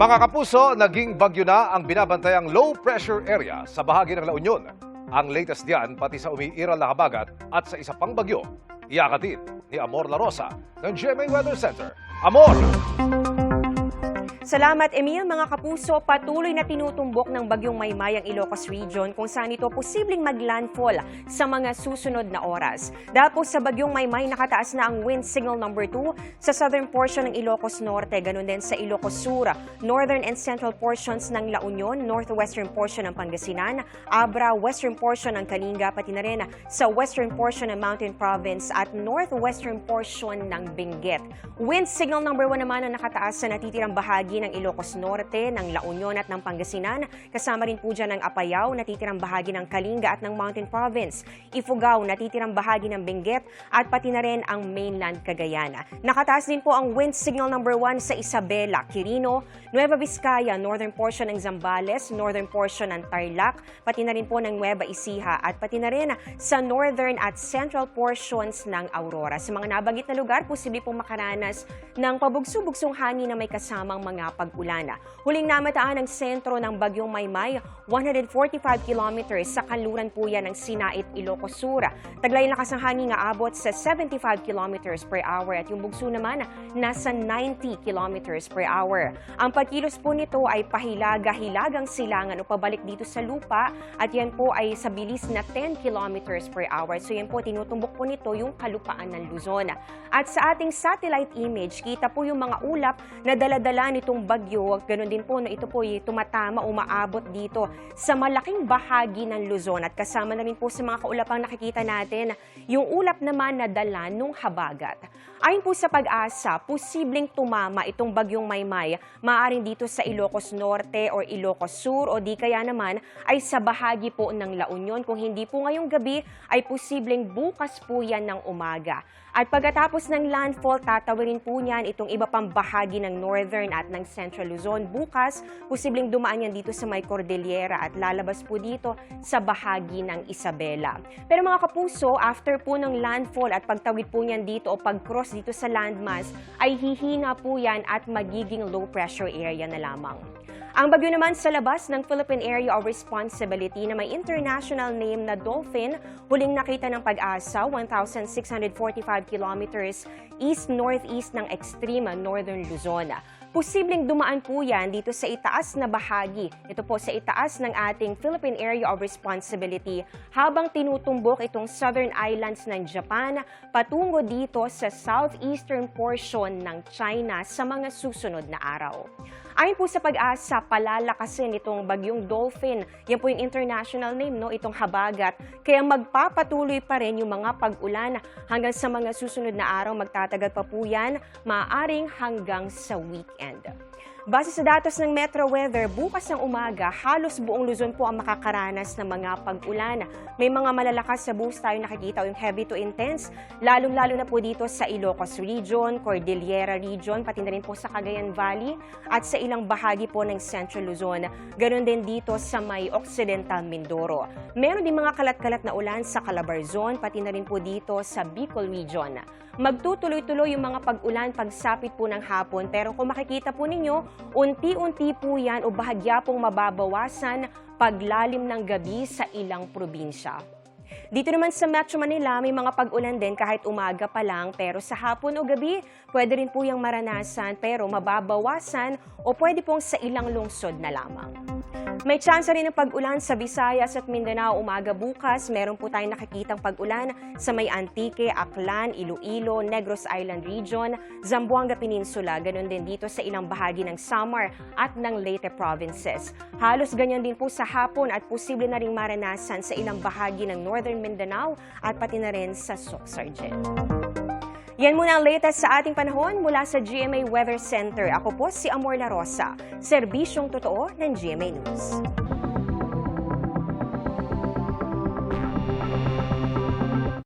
Mga kapuso, naging bagyo na ang binabantayang low pressure area sa bahagi ng La Union. Ang latest diyan pati sa umiiral na habagat at sa isa pang bagyo. Iakatid ni Amor La Rosa ng GMA Weather Center. Amor! Salamat, Emil. Mga kapuso, patuloy na tinutumbok ng bagyong Maymay ang Ilocos Region kung saan ito posibleng maglandfall sa mga susunod na oras. Dahil po sa bagyong Maymay, nakataas na ang wind signal number 2 sa southern portion ng Ilocos Norte, ganun din sa Ilocos Sur, northern and central portions ng La Union, northwestern portion ng Pangasinan, Abra, western portion ng Kalinga, pati na rin sa western portion ng Mountain Province at northwestern portion ng Benguet. Wind signal number 1 naman ang nakataas sa natitirang bahagi ng Ilocos Norte, ng La Union at ng Pangasinan. Kasama rin po dyan ng Apayao, natitirang bahagi ng Kalinga at ng Mountain Province. Ifugao, natitirang bahagi ng Benguet at pati na rin ang mainland Cagayan. Nakataas din po ang wind signal number 1 sa Isabela, Quirino, Nueva Vizcaya, northern portion ng Zambales, northern portion ng Tarlac, pati na rin po ng Nueva Ecija at pati na rin sa northern at central portions ng Aurora. Sa mga nabanggit na lugar, posible po makaranas ng pabugso-bugsong hangin na may kasamang mga pag-ulan. Huling namataan ang sentro ng bagyong Maymay, 145 kilometers sa kanluran po yan ng Sinait, Ilocos Sur. Taglay lakas ng hangin nga abot sa 75 kilometers per hour at yung bugso naman nasa 90 kilometers per hour. Ang pagkilos po nito ay pahilaga-hilagang silangan o pabalik dito sa lupa at yan po ay sa bilis na 10 kilometers per hour. So yan po, tinutumbok po nito yung kalupaan ng Luzon. At sa ating satellite image, kita po yung mga ulap na daladala nitong bagyo. Ganon din po na ito po ay tumatama, umaabot dito sa malaking bahagi ng Luzon. At kasama na rin po sa mga kaulapang nakikita natin, yung ulap naman na dala nung habagat. Ayon po sa Pag-asa, posibleng tumama itong bagyong Maymay, maaaring dito sa Ilocos Norte or Ilocos Sur o di kaya naman ay sa bahagi po ng La Union. Kung hindi po ngayong gabi, ay posibleng bukas po yan ng umaga. At pagkatapos ng landfall, tatawirin po niyan itong iba pang bahagi ng northern at ng central Luzon. Bukas, posibleng dumaan yan dito sa may Cordillera at lalabas po dito sa bahagi ng Isabela. Pero mga kapuso, after po ng landfall at pagtawid po niyan dito o pag-cross dito sa landmass, ay hihina po yan at magiging low pressure area na lamang. Ang bagyo naman sa labas ng Philippine Area of Responsibility na may international name na Dolphin, huling nakita ng Pag-asa 1,645 kilometers east-northeast ng extreme northern Luzon. Posibleng dumaan po yan dito sa itaas na bahagi. Ito po sa itaas ng ating Philippine Area of Responsibility habang tinutumbok itong southern islands ng Japan patungo dito sa southeastern portion ng China sa mga susunod na araw. Ayon po sa Pag-asa, palalakasin itong bagyong Dolphin. Yan po yung international name, no? Itong habagat. Kaya magpapatuloy pa rin yung mga pag-ulan hanggang sa mga susunod na araw. Magtatagal pa po yan, maaaring hanggang sa weekend. Base sa datos ng Metro Weather, bukas ng umaga, halos buong Luzon po ang makakaranas ng mga pag-ulan. May mga malalakas sa buhos tayo nakikita yung heavy to intense, lalong-lalo na po dito sa Ilocos Region, Cordillera Region, pati na rin po sa Cagayan Valley at sa ilang bahagi po ng Central Luzon. Ganon din dito sa may Occidental Mindoro. Meron din mga kalat-kalat na ulan sa Calabarzon, pati na rin po dito sa Bicol Region. Magtutuloy-tuloy yung mga pag-ulan pagsapit po ng hapon, pero kung makikita po ninyo, unti-unti po yan o bahagya pong mababawasan paglalim ng gabi sa ilang probinsya. Dito naman sa Metro Manila, may mga pag-ulan din kahit umaga pa lang, pero sa hapon o gabi, pwede rin po yung maranasan pero mababawasan o pwede pong sa ilang lungsod na lamang. May tsansa rin ng pag-ulan sa Visayas at Mindanao umaga bukas. Meron po tayong nakikitang pag-ulan sa may Antique, Aklan, Iloilo, Negros Island Region, Zamboanga Peninsula, ganun din dito sa ilang bahagi ng Samar at ng Leyte provinces. Halos ganyan din po sa hapon at posible na ring maranasan sa ilang bahagi ng Northern Mindanao at pati na rin sa Soc-Sargen. Yan muna ang latest sa ating panahon mula sa GMA Weather Center. Ako po si Amor La Rosa, serbisyong totoo ng GMA News.